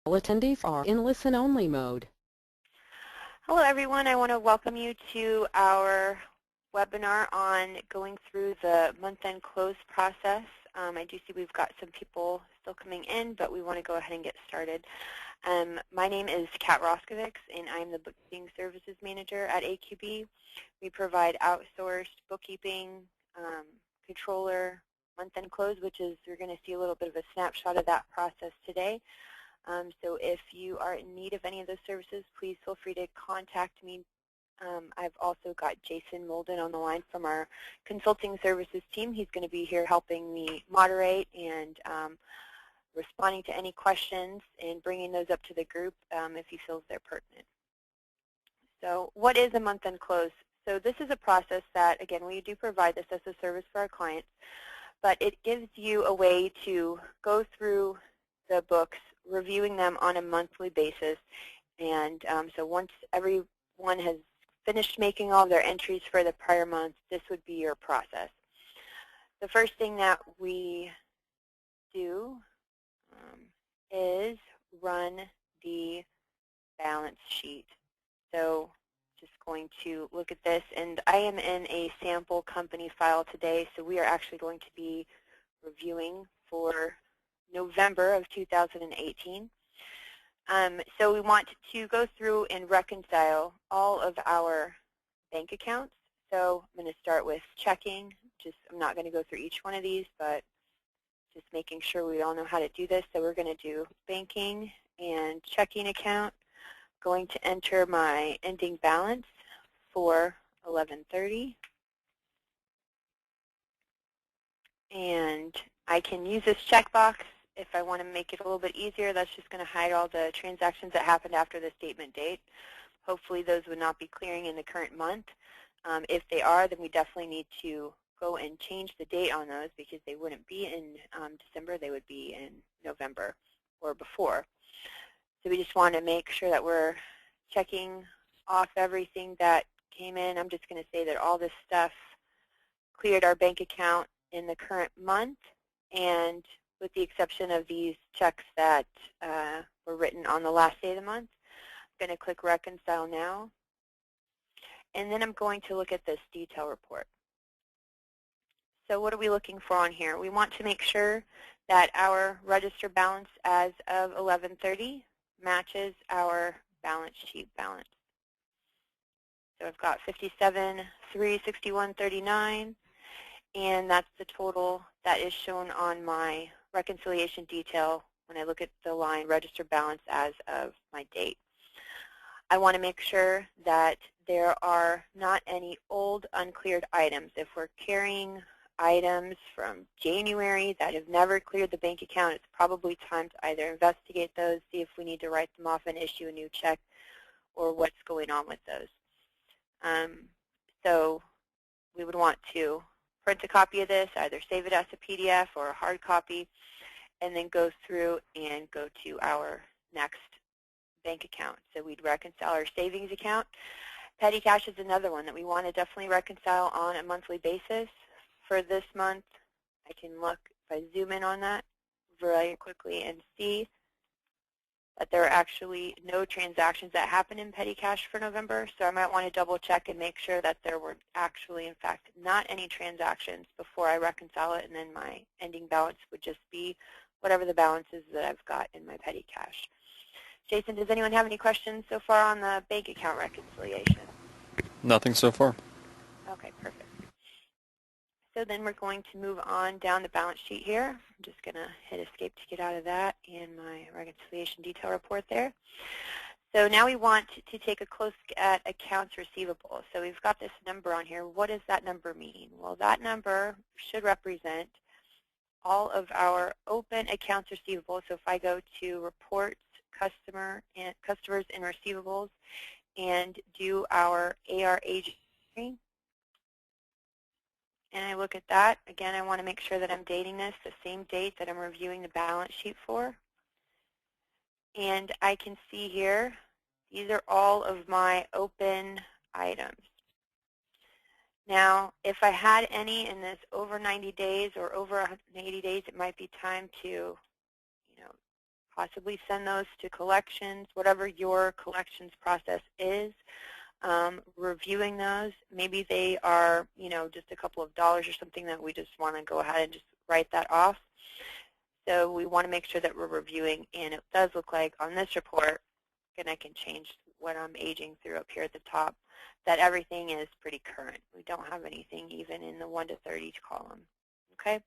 All attendees are in listen-only mode. Hello everyone, I want to welcome you to our webinar on going through the month-end close process. I do see we've got some people still coming in, but we want to go ahead and get started. My name is Kat Raskovics, and I'm the Bookkeeping Services Manager at AQB. We provide outsourced bookkeeping, controller, month-end close, which is, you're going to see a little bit of a snapshot of that process today. So if you are in need of any of those services, please feel free to contact me. I've also got Jason Molden on the line from our consulting services team. He's going to be here helping me moderate and responding to any questions and bringing those up to the group if he feels they're pertinent. So what is a month-end close? So this is a process that, again, we do provide this as a service for our clients, but it gives you a way to go through the books, reviewing them on a monthly basis. And so once everyone has finished making all their entries for the prior month, this would be your process. The first thing that we do is run the balance sheet. So just going to look at this, and I am in a sample company file today, so we are actually going to be reviewing for November of 2018. So we want to go through and reconcile all of our bank accounts. So I'm going to start with checking. I'm not going to go through each one of these, but just making sure we all know how to do this. So we're going to do banking and checking account. Going to enter my ending balance for 11/30. And I can use this checkbox if I want to make it a little bit easier. That's just going to hide all the transactions that happened after the statement date. Hopefully those would not be clearing in the current month. If they are, then we definitely need to go and change the date on those, because they wouldn't be in December, they would be in November or before. So we just want to make sure that we're checking off everything that came in. I'm just going to say that all this stuff cleared our bank account in the current month, and with the exception of these checks that were written on the last day of the month. I'm going to click Reconcile now, and then I'm going to look at this detail report. So what are we looking for on here? We want to make sure that our register balance as of 11/30 matches our balance sheet balance. So I've got 57,361.39, and that's the total that is shown on my reconciliation detail when I look at the line register balance as of my date. I want to make sure that there are not any old uncleared items. If we're carrying items from January that have never cleared the bank account, it's probably time to either investigate those, see if we need to write them off and issue a new check, or what's going on with those. So we would want to print a copy of this, either save it as a PDF or a hard copy, and then go through and go to our next bank account. So we'd reconcile our savings account. Petty cash is another one that we want to definitely reconcile on a monthly basis. For this month, I can look, if I zoom in on that very quickly, and see that there are actually no transactions that happened in petty cash for November. So I might want to double check and make sure that there were actually, in fact, not any transactions before I reconcile it, and then my ending balance would just be whatever the balance is that I've got in my petty cash. Jason, does anyone have any questions so far on the bank account reconciliation? Nothing so far. Okay, perfect. So then we're going to move on down the balance sheet here. I'm just going to hit escape to get out of that and my reconciliation detail report there. So now we want to take a close look at accounts receivable. So we've got this number on here. What does that number mean? Well, that number should represent all of our open accounts receivable. So if I go to reports, customers and receivables, and do our AR aging, and I look at that, again, I want to make sure that I'm dating this the same date that I'm reviewing the balance sheet for. And I can see here, these are all of my open items. Now, if I had any in this over 90 days or over 180 days, it might be time to, possibly send those to collections, whatever your collections process is. Reviewing those, maybe they are, just a couple of dollars or something that we just want to go ahead and just write that off. So we want to make sure that we're reviewing, and it does look like on this report, and I can change what I'm aging through up here at the top, that everything is pretty current. We don't have anything even in the 1 to 30 column. Okay,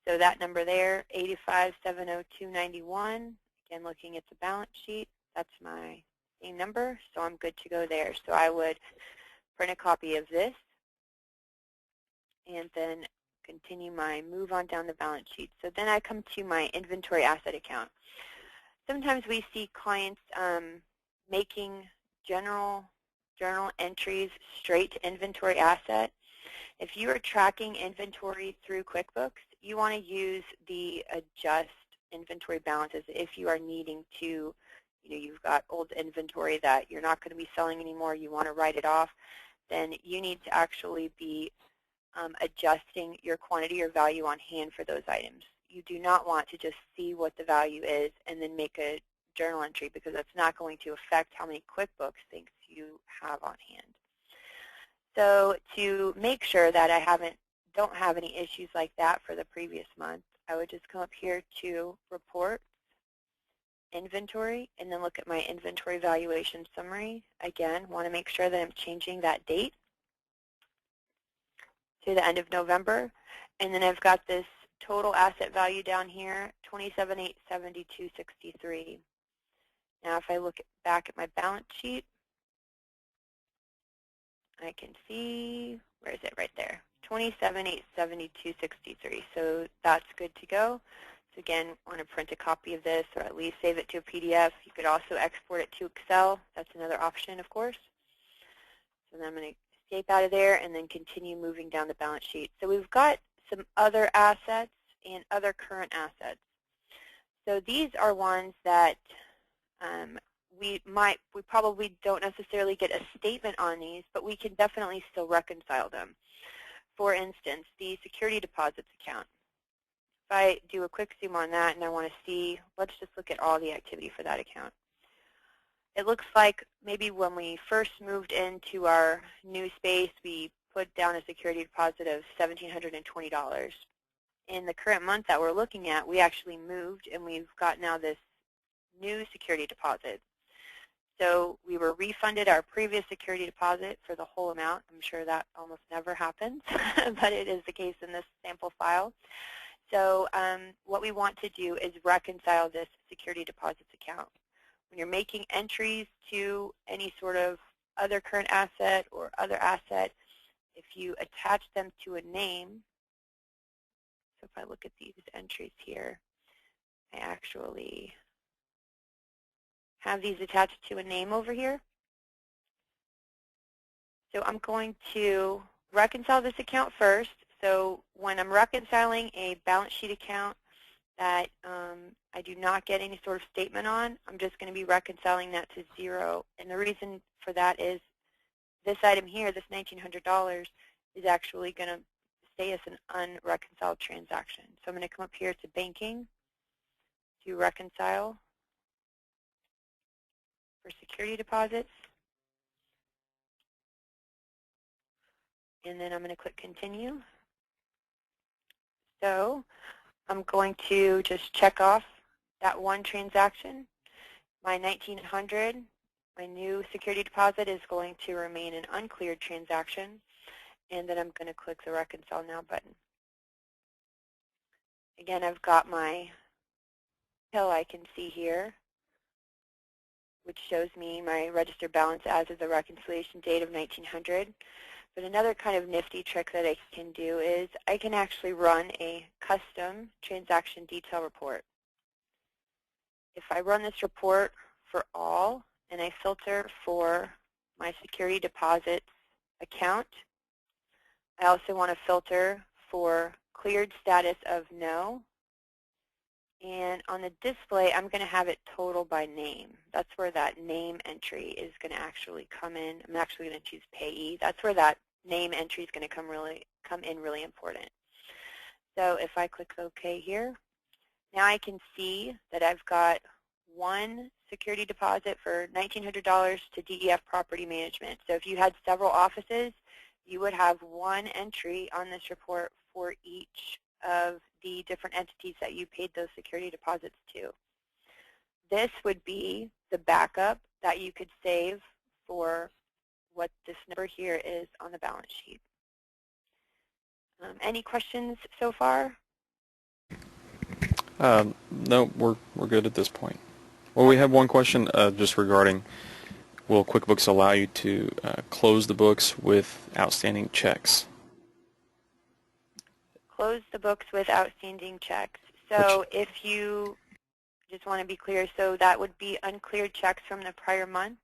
so that number there, 85,702.91. Again, looking at the balance sheet, that's my same number, so I'm good to go there. So I would print a copy of this and then continue my move on down the balance sheet. So then I come to my inventory asset account. Sometimes we see clients making general journal entries straight to inventory asset. If you are tracking inventory through QuickBooks, you want to use the adjust inventory balances if you are needing to, you've got old inventory that you're not going to be selling anymore, you want to write it off, then you need to actually be adjusting your quantity or value on hand for those items. You do not want to just see what the value is and then make a journal entry, because that's not going to affect how many QuickBooks things you have on hand. So to make sure that I don't have any issues like that for the previous month, I would just come up here to Report, Inventory, and then look at my Inventory Valuation Summary. Again, want to make sure that I'm changing that date to the end of November. And then I've got this total asset value down here, $27,872.63. Now if I look back at my balance sheet, I can see, where is it? Right there, $27,872.63. So that's good to go. So again, want to print a copy of this, or at least save it to a PDF. You could also export it to Excel. That's another option, of course. So then I'm going to escape out of there and then continue moving down the balance sheet. So we've got some other assets and other current assets. So these are ones that we probably don't necessarily get a statement on these, but we can definitely still reconcile them. For instance, the security deposits account. If I do a quick zoom on that and I want to see, let's just look at all the activity for that account. It looks like maybe when we first moved into our new space, we put down a security deposit of $1,720. In the current month that we're looking at, we actually moved and we've got now this new security deposit. So we were refunded our previous security deposit for the whole amount. I'm sure that almost never happens, but it is the case in this sample file. So what we want to do is reconcile this security deposits account. When you're making entries to any sort of other current asset or other asset, if you attach them to a name, so if I look at these entries here, I actually have these attached to a name over here. So I'm going to reconcile this account first. So when I'm reconciling a balance sheet account that I do not get any sort of statement on, I'm just going to be reconciling that to 0. And the reason for that is this item here, this $1,900, is actually going to stay as an unreconciled transaction. So I'm going to come up here to banking, to reconcile for security deposits. And then I'm going to click continue. So I'm going to just check off that one transaction. My $1,900, my new security deposit, is going to remain an uncleared transaction. And then I'm going to click the Reconcile Now button. Again, I've got my bill I can see here, which shows me my registered balance as of the reconciliation date of $1,900. But another kind of nifty trick that I can do is I can actually run a custom transaction detail report. If I run this report for all and I filter for my security deposits account, I also want to filter for cleared status of no. And on the display, I'm going to have it total by name. That's where that name entry is going to actually come in. I'm actually going to choose payee. That's where that name entry is going to come in really important. So if I click OK here, now I can see that I've got one security deposit for $1,900 to DEF Property Management. So if you had several offices, you would have one entry on this report for each of the different entities that you paid those security deposits to. This would be the backup that you could save for what this number here is on the balance sheet. Any questions so far? No, we're good at this point. Well, we have one question just regarding, will QuickBooks allow you to close the books with outstanding checks? Close the books with outstanding checks. So if you just want to be clear, so that would be uncleared checks from the prior month.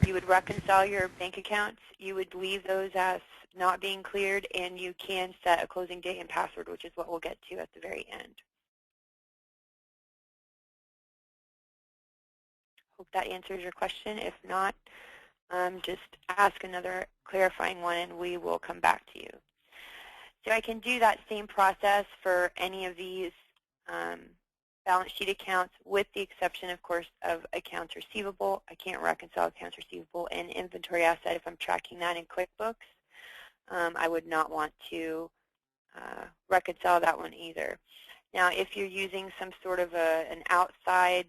You would reconcile your bank accounts. You would leave those as not being cleared, and you can set a closing date and password, which is what we'll get to at the very end. Hope that answers your question. If not, just ask another clarifying one, and we will come back to you. So I can do that same process for any of these balance sheet accounts, with the exception, of course, of accounts receivable. I can't reconcile accounts receivable and inventory asset if I'm tracking that in QuickBooks. I would not want to reconcile that one either. Now, if you're using some sort of an outside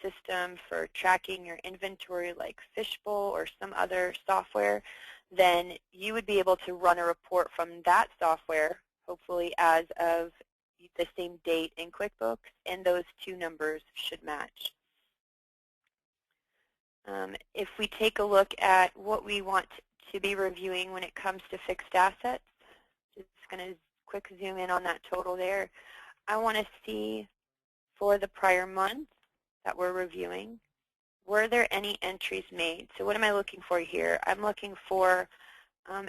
system for tracking your inventory like Fishbowl or some other software, then you would be able to run a report from that software, hopefully as of the same date in QuickBooks, and those two numbers should match. If we take a look at what we want to be reviewing when it comes to fixed assets, just going to quick zoom in on that total there. I want to see for the prior month that we're reviewing, were there any entries made? So what am I looking for here? I'm looking for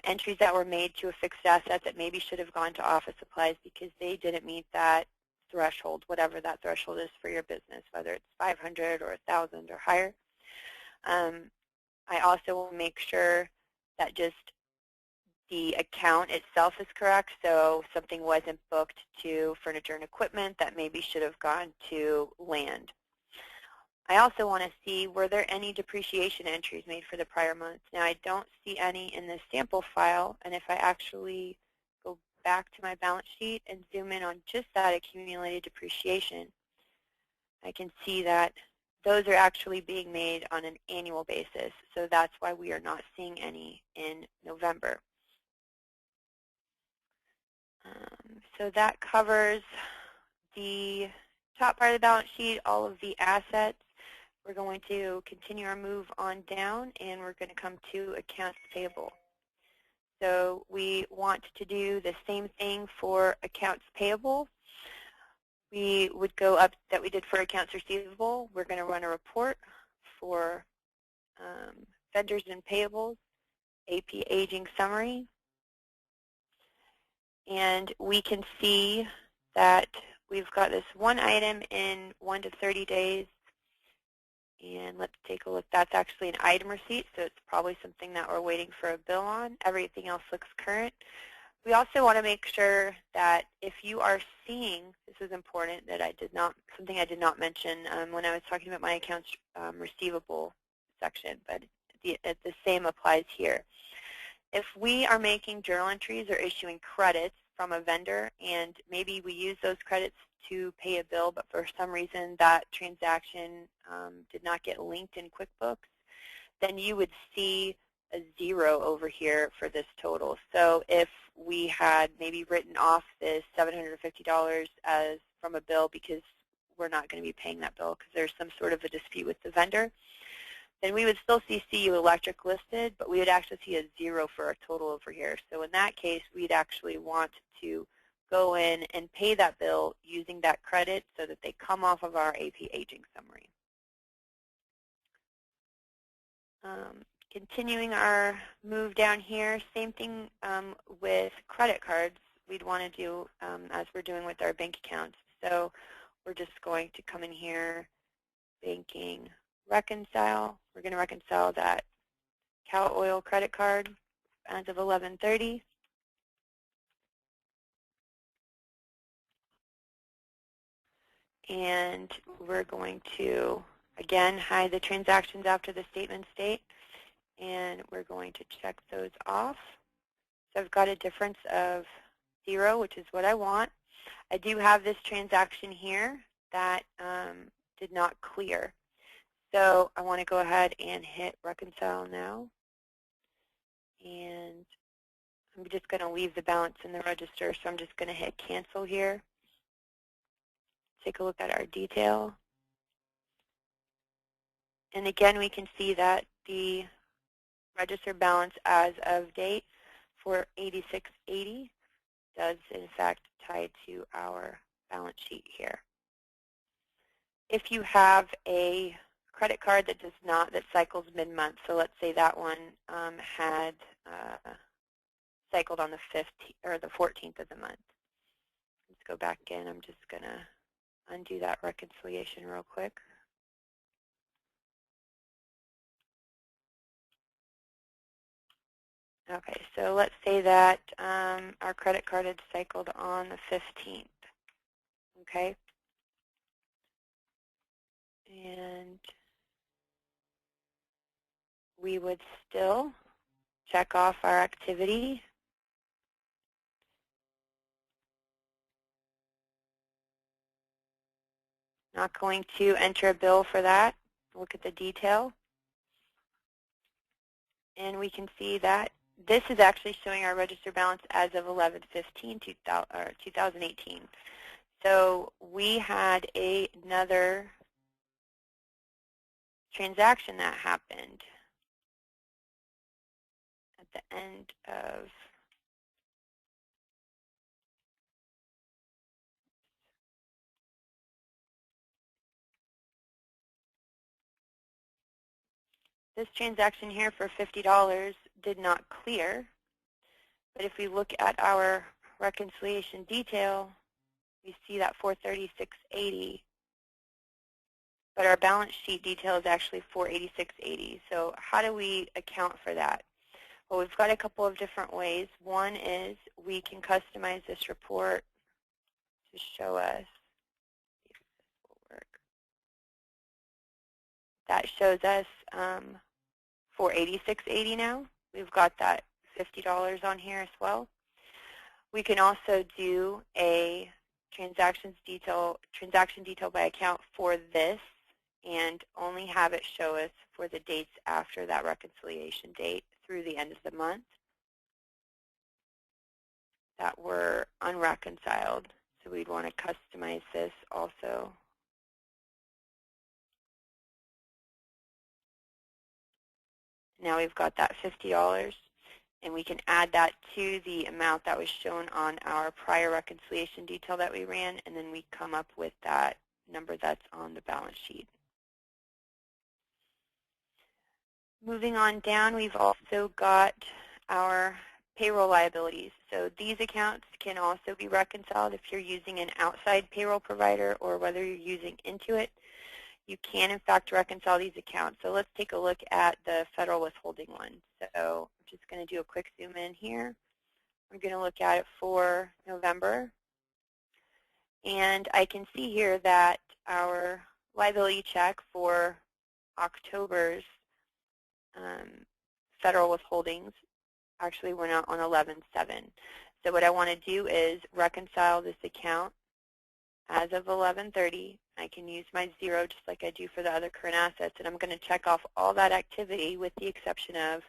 entries that were made to a fixed asset that maybe should have gone to office supplies because they didn't meet that threshold, whatever that threshold is for your business, whether it's 500 or 1,000 or higher. I also will make sure that just the account itself is correct, so something wasn't booked to furniture and equipment that maybe should have gone to land. I also want to see, were there any depreciation entries made for the prior month? Now, I don't see any in this sample file, and if I actually go back to my balance sheet and zoom in on just that accumulated depreciation, I can see that those are actually being made on an annual basis, so that's why we are not seeing any in November. So that covers the top part of the balance sheet, all of the assets. We're going to continue our move on down, and we're going to come to accounts payable. So we want to do the same thing for accounts payable. We would go up that we did for accounts receivable. We're going to run a report for vendors and payables, AP aging summary. And we can see that we've got this one item in 1 to 30 days. And let's take a look. That's actually an item receipt, so it's probably something that we're waiting for a bill on. Everything else looks current. We also want to make sure that if you are seeing, this is important, that something I did not mention when I was talking about my accounts receivable section, but the same applies here. If we are making journal entries or issuing credits from a vendor, and maybe we use those credits to pay a bill, but for some reason that transaction did not get linked in QuickBooks, then you would see a 0 over here for this total. So if we had maybe written off this $750 as from a bill because we're not going to be paying that bill because there's some sort of a dispute with the vendor, then we would still see CU Electric listed, but we would actually see a 0 for our total over here. So in that case, we'd actually want to go in and pay that bill using that credit so that they come off of our AP aging summary. Continuing our move down here, same thing with credit cards we'd want to do as we're doing with our bank accounts. So we're just going to come in here, banking, reconcile. We're going to reconcile that Cal Oil credit card as of 11/30. And we're going to again, hide the transactions after the statement date, and we're going to check those off. So I've got a difference of 0, which is what I want. I do have this transaction here that did not clear. So I want to go ahead and hit Reconcile now. And I'm just going to leave the balance in the register, so I'm just going to hit Cancel here. Take a look at our detail. And again, we can see that the register balance as of date for 8680 does in fact tie to our balance sheet here. If you have a credit card that does not, that cycles mid-month, so let's say that one had cycled on the 15th or the 14th of the month. Let's go back in. I'm just going to undo that reconciliation real quick. Okay, so let's say that our credit card had cycled on the 15th. Okay, and we would still check off our activity. Not going to enter a bill for that. Look at the detail. And we can see that this is actually showing our register balance as of 11/15/2018. So we had another transaction that happened at the end of this transaction here for $50 did not clear. But if we look at our reconciliation detail, we see that $436.80. But our balance sheet detail is actually $486.80. So how do we account for that? Well, we've got a couple of different ways. One is we can customize this report to show us. See if this will work. That shows us $486.80 now. We've got that $50 on here as well. We can also do a transaction detail by account for this and only have it show us for the dates after that reconciliation date through the end of the month that were unreconciled. So we'd want to customize this also. Now we've got that $50, and we can add that to the amount that was shown on our prior reconciliation detail that we ran, and then we come up with that number that's on the balance sheet. Moving on down, we've also got our payroll liabilities. So these accounts can also be reconciled if you're using an outside payroll provider or whether you're using Intuit. You can, in fact, reconcile these accounts. So let's take a look at the federal withholding one. So I'm just going to do a quick zoom in here. We're going to look at it for November. And I can see here that our liability check for October's federal withholdings actually went out on 11/7. So what I want to do is reconcile this account as of 11/30. I can use my 0 just like I do for the other current assets, and I'm going to check off all that activity with the exception of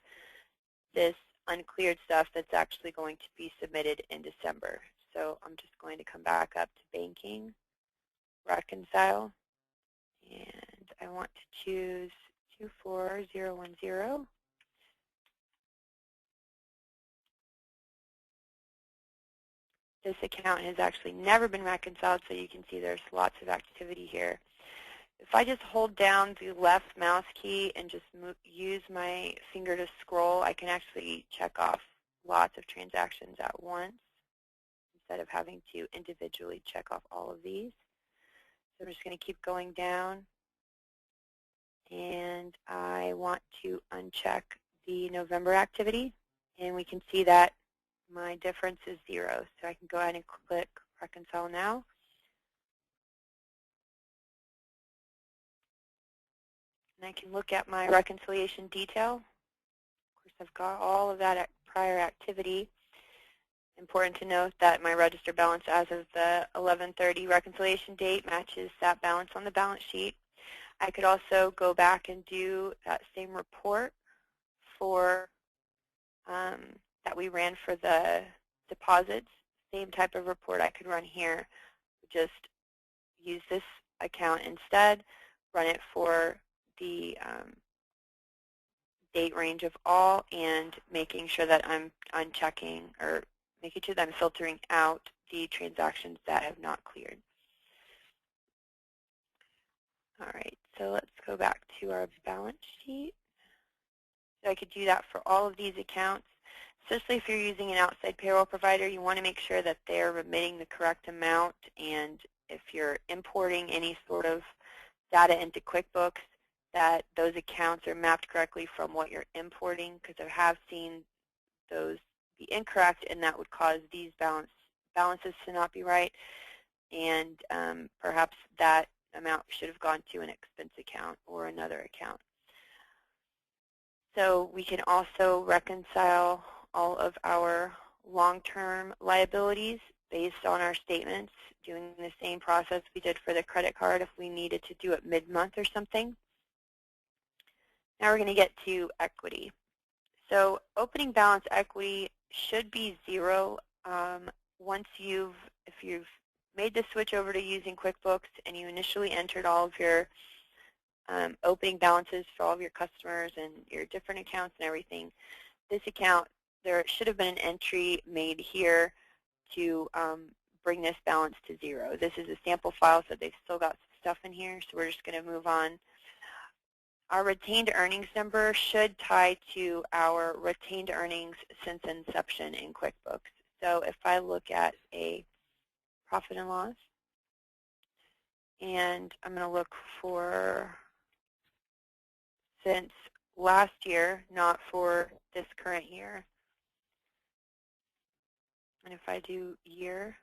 this uncleared stuff that's actually going to be submitted in December. So I'm just going to come back up to banking, reconcile, and I want to choose 24010. This account has actually never been reconciled, so you can see there's lots of activity here. If I just hold down the left mouse key and just use my finger to scroll, I can actually check off lots of transactions at once instead of having to individually check off all of these. So I'm just going to keep going down, and I want to uncheck the November activity, and we can see that my difference is 0. So I can go ahead and click Reconcile now. And I can look at my reconciliation detail. Of course, I've got all of that prior activity. Important to note that my register balance as of the 11/30 reconciliation date matches that balance on the balance sheet. I could also go back and do that same report for that we ran for the deposits. Same type of report I could run here. Just use this account instead, run it for the date range of all, and making sure that I'm unchecking or making sure that I'm filtering out the transactions that have not cleared. All right, so let's go back to our balance sheet. So I could do that for all of these accounts. Especially if you're using an outside payroll provider, you want to make sure that they're remitting the correct amount, and if you're importing any sort of data into QuickBooks, that those accounts are mapped correctly from what you're importing, because I have seen those be incorrect, and that would cause these balances to not be right, and perhaps that amount should have gone to an expense account or another account. So we can also reconcile all of our long-term liabilities based on our statements, doing the same process we did for the credit card if we needed to do it mid-month or something. Now we're going to get to equity. So opening balance equity should be 0 if you've made the switch over to using QuickBooks and you initially entered all of your opening balances for all of your customers and your different accounts and everything. This account, there should have been an entry made here to bring this balance to 0. This is a sample file, so they've still got some stuff in here, so we're just going to move on. Our retained earnings number should tie to our retained earnings since inception in QuickBooks. So if I look at a profit and loss, and I'm going to look for since last year, not for this current year. And if I do year,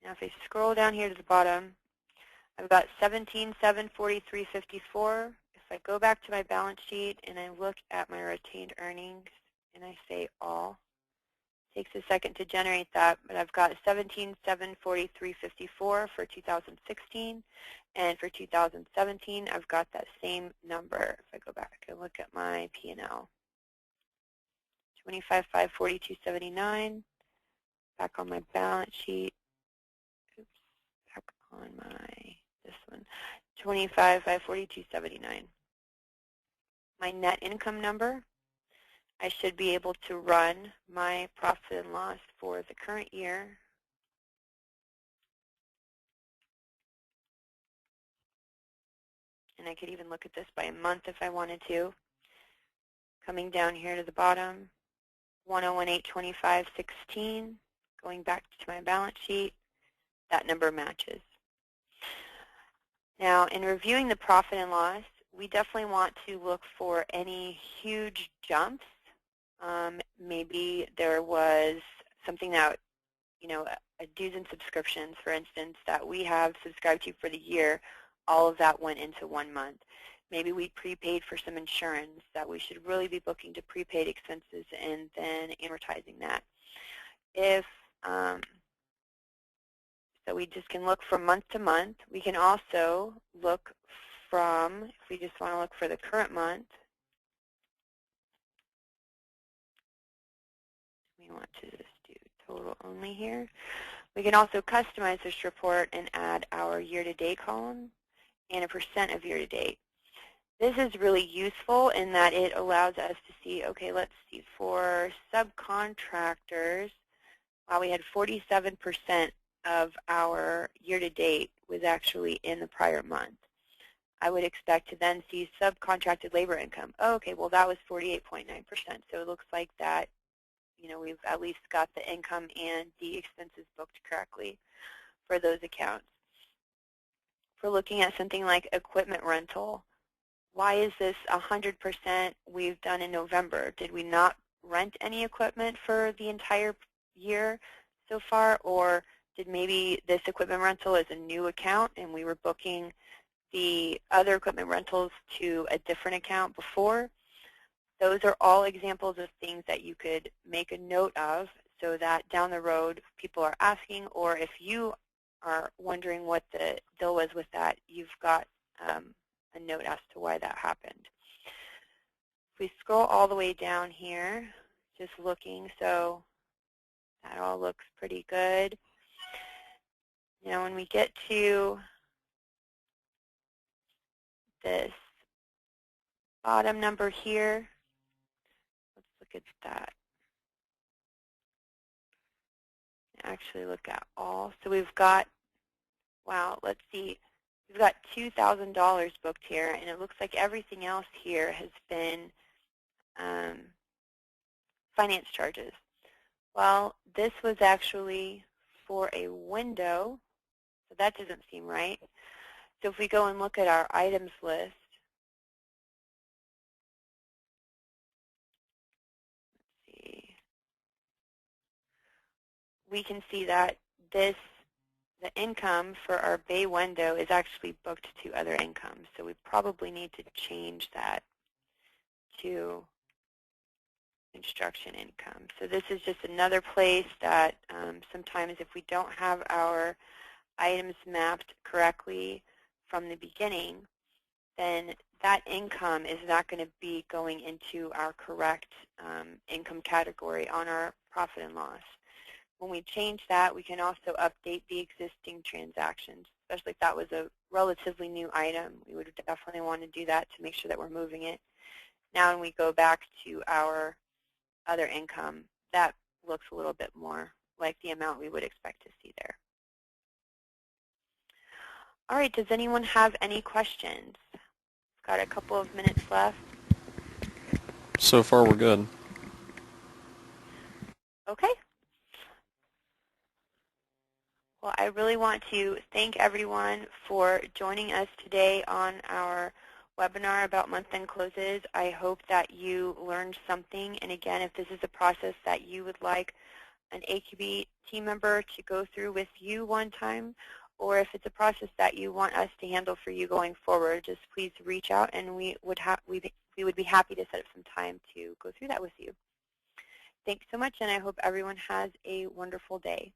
now if I scroll down here to the bottom, I've got 17,743.54. If I go back to my balance sheet and I look at my retained earnings and I say all, it takes a second to generate that, but I've got 17,743.54 for 2016, and for 2017 I've got that same number. If I go back and look at my P&L, 25,542.79. Back on my balance sheet, oops, back on this one, 25,542.79. My net income number, I should be able to run my profit and loss for the current year. And I could even look at this by a month if I wanted to. Coming down here to the bottom, 101,825.16. Going back to my balance sheet, that number matches. Now, in reviewing the profit and loss, we definitely want to look for any huge jumps. Maybe there was something that, a dues and subscriptions, for instance, that we have subscribed to for the year, all of that went into 1 month. Maybe we prepaid for some insurance that we should really be booking to prepaid expenses and then amortizing that. So we just can look from month to month. We can also look from, if we just want to look for the current month, we want to just do total only here. We can also customize this report and add our year-to-date column and a percent of year-to-date. This is really useful in that it allows us to see, okay, let's see, for subcontractors, while we had 47% of our year-to-date was actually in the prior month. I would expect to then see subcontracted labor income. Oh, okay, well that was 48.9%. So it looks like that, we've at least got the income and the expenses booked correctly for those accounts. If we're looking at something like equipment rental, why is this 100% we've done in November? Did we not rent any equipment for the entire year so far, or did maybe this equipment rental is a new account and we were booking the other equipment rentals to a different account before, those are all examples of things that you could make a note of so that down the road people are asking, or if you are wondering what the deal was with that, you've got a note as to why that happened. If we scroll all the way down here, just looking, so that all looks pretty good. Now when we get to this bottom number here, let's look at that. Actually look at all. So we've got, wow, let's see. We've got $2,000 booked here, and it looks like everything else here has been finance charges. Well, this was actually for a window, so that doesn't seem right. So if we go and look at our items list, let's see, we can see that the income for our bay window is actually booked to other income. So we probably need to change that to construction income. So this is just another place that sometimes if we don't have our items mapped correctly from the beginning, then that income is not going to be going into our correct income category on our profit and loss. When we change that, we can also update the existing transactions, especially if that was a relatively new item. We would definitely want to do that to make sure that we're moving it. Now when we go back to our other income, that looks a little bit more like the amount we would expect to see there. All right, does anyone have any questions? Got a couple of minutes left. So far, we're good. Okay. Well, I really want to thank everyone for joining us today on our webinar about month-end closes. I hope that you learned something. And again, if this is a process that you would like an AQB team member to go through with you one time, or if it's a process that you want us to handle for you going forward, just please reach out and we would be happy to set up some time to go through that with you. Thanks so much, and I hope everyone has a wonderful day.